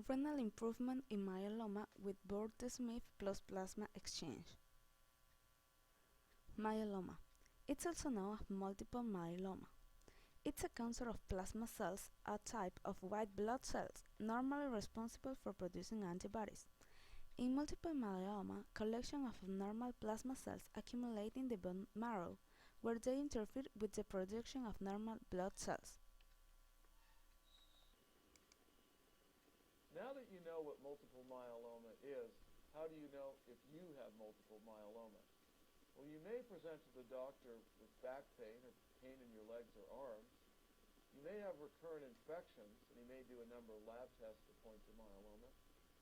Renal improvement in myeloma with bortezomib plus plasma exchange. Myeloma. It's also known as multiple myeloma. It's a cancer of plasma cells, a type of white blood cells normally responsible for producing antibodies. In multiple myeloma, collection of abnormal plasma cells accumulate in the bone marrow, where they interfere with the production of normal blood cells. Now that you know what multiple myeloma is, how do you know if you have multiple myeloma? Well, you may present to the doctor with back pain or pain in your legs or arms. You may have recurrent infections, and he may do a number of lab tests that point to myeloma.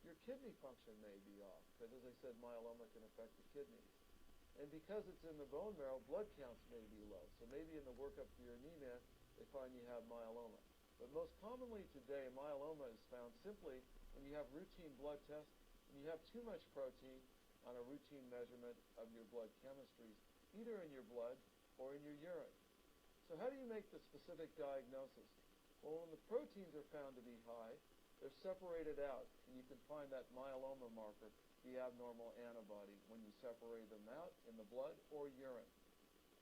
Your kidney function may be off, because as I said, myeloma can affect the kidneys. And because it's in the bone marrow, blood counts may be low. So maybe in the workup for your anemia, they find you have myeloma. But most commonly today, myeloma is found simply when you have routine blood tests and you have too much protein on a routine measurement of your blood chemistries, either in your blood or in your urine. So how do you make the specific diagnosis? Well, when the proteins are found to be high, they're separated out, and you can find that myeloma marker, the abnormal antibody, when you separate them out in the blood or urine.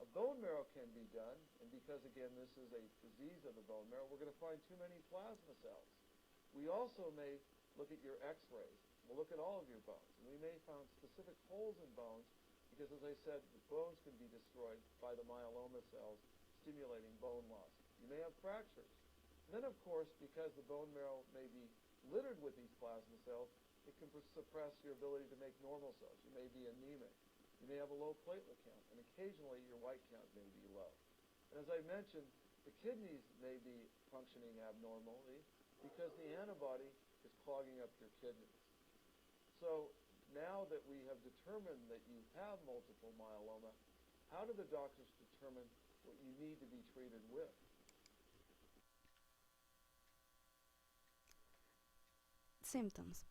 A bone marrow can be done, and because, again, this is a disease of the bone marrow, we're going to find too many plasma cells. We also may look at your x-rays. We'll look at all of your bones, and we may find specific holes in bones because, as I said, the bones can be destroyed by the myeloma cells stimulating bone loss. You may have fractures. And then, of course, because the bone marrow may be littered with these plasma cells, it can suppress your ability to make normal cells. You may be anemic. You may have a low platelet count, and occasionally your white count may be low. And as I mentioned, the kidneys may be functioning abnormally because the antibody is clogging up your kidneys. So now that we have determined that you have multiple myeloma, how do the doctors determine what you need to be treated with? Symptoms.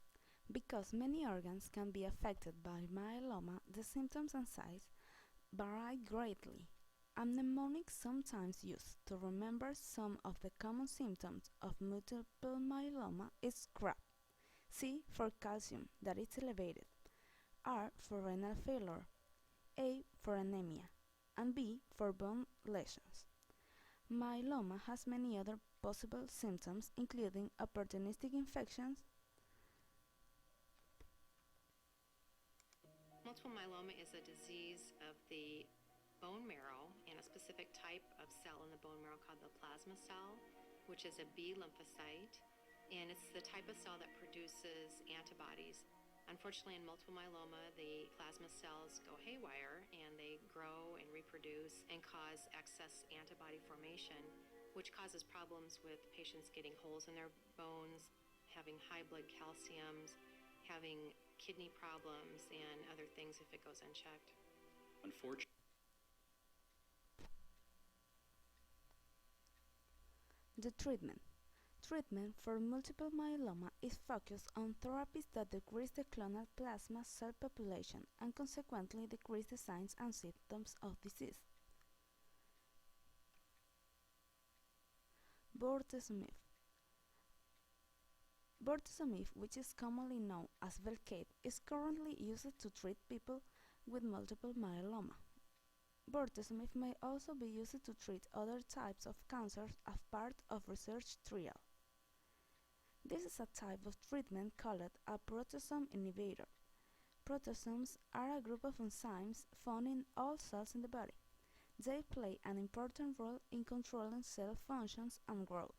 Because many organs can be affected by myeloma, the symptoms and signs vary greatly. A mnemonic sometimes used to remember some of the common symptoms of multiple myeloma is CRAP. C for calcium, that is elevated, R for renal failure, A for anemia, and B for bone lesions. Myeloma has many other possible symptoms, including opportunistic infections. Multiple myeloma is a disease of the bone marrow and a specific type of cell in the bone marrow called the plasma cell, which is a B lymphocyte, and it's the type of cell that produces antibodies. Unfortunately, in multiple myeloma, the plasma cells go haywire and they grow and reproduce and cause excess antibody formation, which causes problems with patients getting holes in their bones, having high blood calciums, having kidney problems, and other things if it goes unchecked. Unfortunately, The treatment. Treatment for multiple myeloma is focused on therapies that decrease the clonal plasma cell population and consequently decrease the signs and symptoms of disease. Bortezomib. Bortezomib, which is commonly known as Velcade, is currently used to treat people with multiple myeloma. Bortezomib may also be used to treat other types of cancers as part of research trial. This is a type of treatment called a proteasome inhibitor. Proteasomes are a group of enzymes found in all cells in the body. They play an important role in controlling cell functions and growth.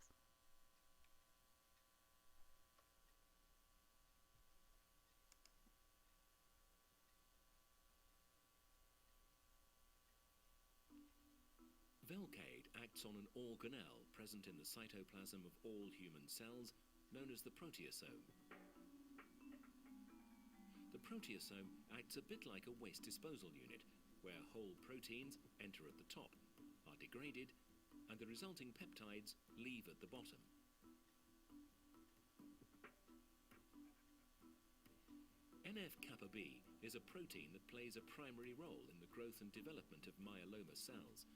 Velcade acts on an organelle present in the cytoplasm of all human cells, known as the proteasome. The proteasome acts a bit like a waste disposal unit, where whole proteins enter at the top, are degraded, and the resulting peptides leave at the bottom. NF-kappa B is a protein that plays a primary role in the growth and development of myeloma cells.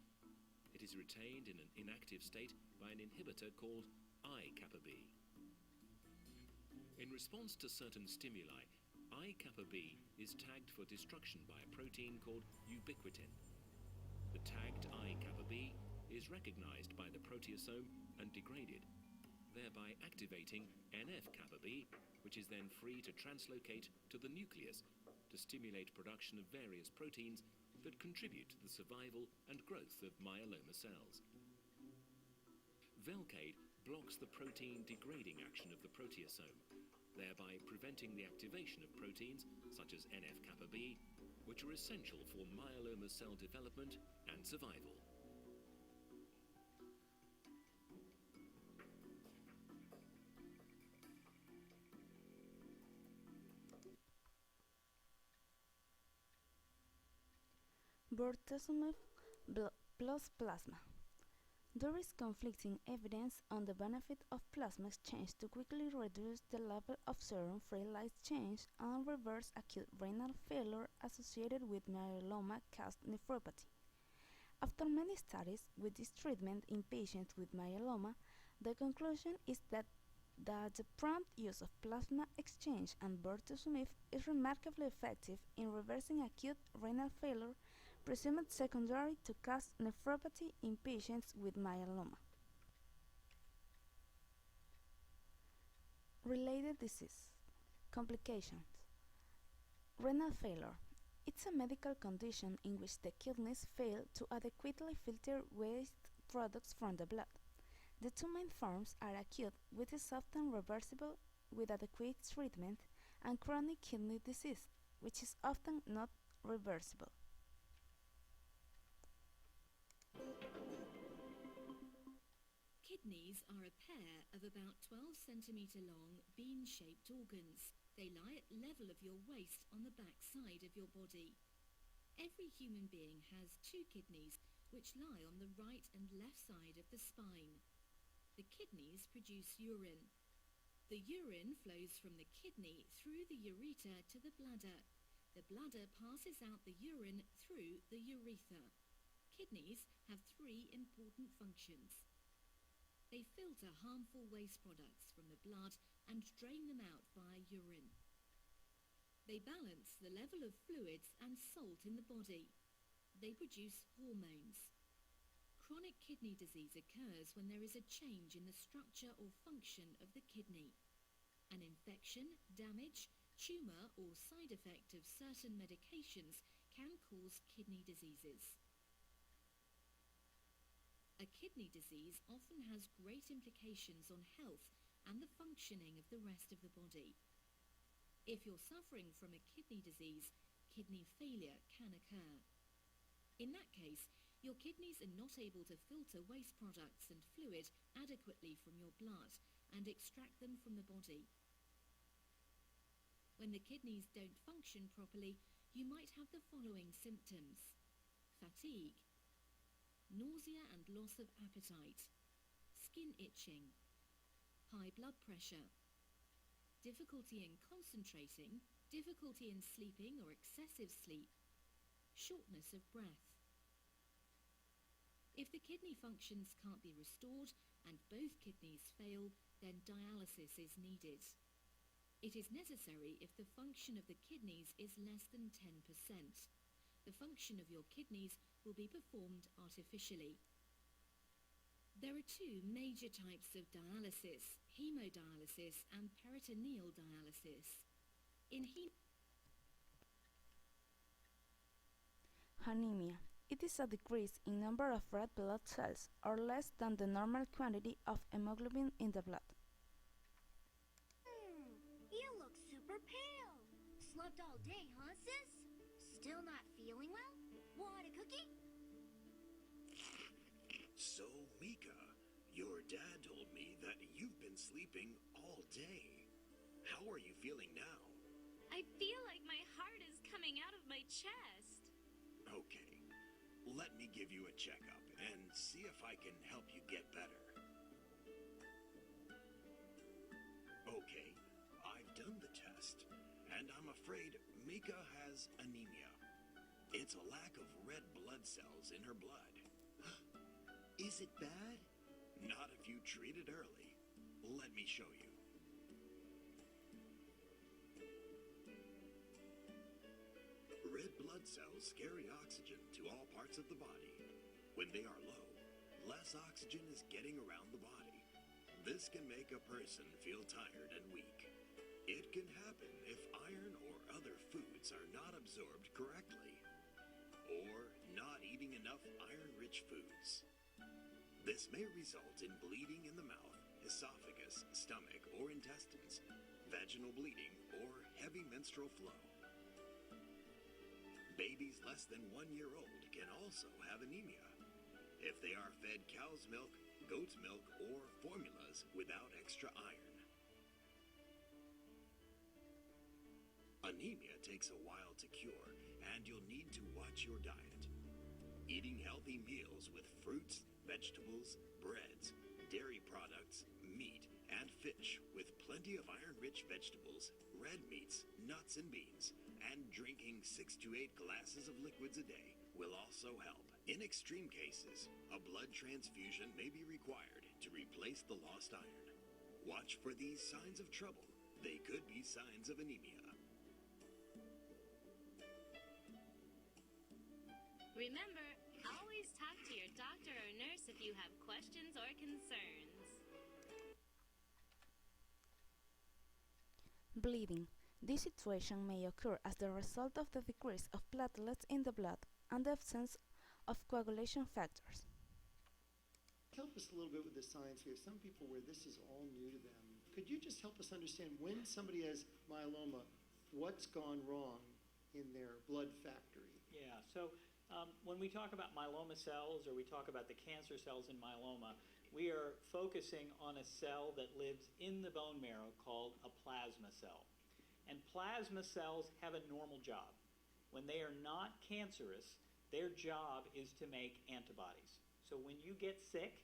It is retained in an inactive state by an inhibitor called I-kappa B. In response to certain stimuli, I kappa B is tagged for destruction by a protein called ubiquitin. The tagged I kappa B is recognized by the proteasome and degraded, thereby activating NF kappa B, which is then free to translocate to the nucleus to stimulate production of various proteins that contribute to the survival and growth of myeloma cells. Velcade blocks the protein degrading action of the proteasome, thereby preventing the activation of proteins such as NF kappa B, which are essential for myeloma cell development and survival. Bortezomib plus plasma. There is conflicting evidence on the benefit of plasma exchange to quickly reduce the level of serum free light chain and reverse acute renal failure associated with myeloma-caused nephropathy. After many studies with this treatment in patients with myeloma, the conclusion is that the prompt use of plasma exchange and bortezomib is remarkably effective in reversing acute renal failure presumed secondary to cause nephropathy in patients with myeloma. Related disease complications. Renal failure. It's a medical condition in which the kidneys fail to adequately filter waste products from the blood. The two main forms are acute, which is often reversible with adequate treatment, and chronic kidney disease, which is often not reversible. Kidneys are a pair of about 12 centimetre long, bean-shaped organs. They lie at level of your waist on the back side of your body. Every human being has two kidneys, which lie on the right and left side of the spine. The kidneys produce urine. The urine flows from the kidney through the ureter to the bladder. The bladder passes out the urine through the urethra. Kidneys have three important functions. They filter harmful waste products from the blood and drain them out via urine. They balance the level of fluids and salt in the body. They produce hormones. Chronic kidney disease occurs when there is a change in the structure or function of the kidney. An infection, damage, tumour or side effect of certain medications can cause kidney diseases. A kidney disease often has great implications on health and the functioning of the rest of the body. If you're suffering from a kidney disease, kidney failure can occur. In that case, your kidneys are not able to filter waste products and fluid adequately from your blood and extract them from the body. When the kidneys don't function properly, you might have the following symptoms: fatigue, nausea and loss of appetite, skin itching, high blood pressure, difficulty in concentrating, difficulty in sleeping or excessive sleep, shortness of breath. If the kidney functions can't be restored and both kidneys fail, then dialysis is needed. It is necessary if the function of the kidneys is less than 10%. The function of your kidneys will be performed artificially. There are two major types of dialysis: hemodialysis and peritoneal dialysis. In Anemia. It is a decrease in number of red blood cells, or less than the normal quantity of hemoglobin in the blood. You look super pale. Slept all day, huh, sis? Still not feeling well? Want a cookie? So, Mika, your dad told me that you've been sleeping all day. How are you feeling now? I feel like my heart is coming out of my chest. Okay, let me give you a checkup and see if I can help you get better. Okay, I've done the test, and I'm afraid Mika has anemia. It's a lack of red blood cells in her blood. Is it bad? Not if you treat it early. Let me show you. blood cells carry oxygen to all parts of the body. When they are low, less oxygen is getting around the body. This can make a person feel tired and weak. It can happen if iron or other foods are not absorbed correctly, or not eating enough iron-rich foods. This may result in bleeding in the mouth, esophagus, stomach, or intestines, vaginal bleeding, or heavy menstrual flow. Babies less than 1 year old can also have anemia if they are fed cow's milk, goat's milk, or formulas without extra iron. Anemia takes a while to cure, and you'll need to watch your diet. Eating healthy meals with fruits, vegetables, breads, dairy products, meat, and fish with plenty of iron-rich vegetables, red meats, nuts, and beans, and drinking 6 to 8 glasses of liquids a day will also help. In extreme cases, a blood transfusion may be required to replace the lost iron. Watch for these signs of trouble. They could be signs of anemia. Remember, always talk to your doctor or nurse if you have questions or concerns. Bleeding. This situation may occur as the result of the decrease of platelets in the blood and the absence of coagulation factors. Help us a little bit with the science here. Some people where this is all new to them. Could you just help us understand when somebody has myeloma, what's gone wrong in their blood factory? Yeah, so when we talk about myeloma cells or we talk about the cancer cells in myeloma, we are focusing on a cell that lives in the bone marrow called a plasma cell. And plasma cells have a normal job. When they are not cancerous, their job is to make antibodies. So when you get sick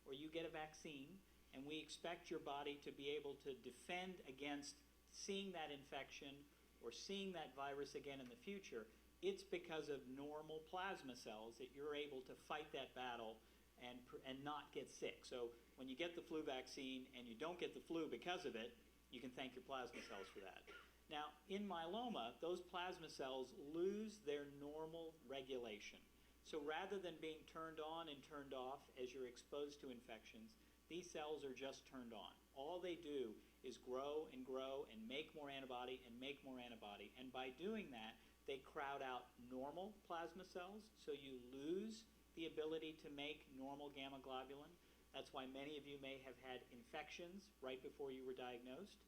or you get a vaccine, and we expect your body to be able to defend against seeing that infection or seeing that virus again in the future, it's because of normal plasma cells that you're able to fight that battle and not get sick. So when you get the flu vaccine and you don't get the flu because of it, you can thank your plasma cells for that. Now, in myeloma, those plasma cells lose their normal regulation. So rather than being turned on and turned off as you're exposed to infections, these cells are just turned on. All they do is grow and make more antibody and make more antibody. And by doing that, they crowd out normal plasma cells, so you lose the ability to make normal gamma globulin. That's why many of you may have had infections right before you were diagnosed.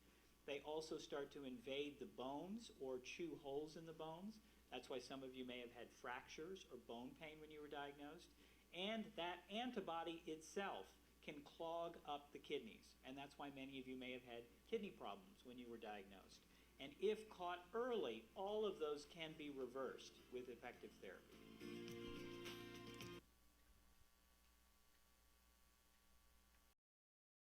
They also start to invade the bones or chew holes in the bones. That's why some of you may have had fractures or bone pain when you were diagnosed. And that antibody itself can clog up the kidneys. And that's why many of you may have had kidney problems when you were diagnosed. And if caught early, all of those can be reversed with effective therapy.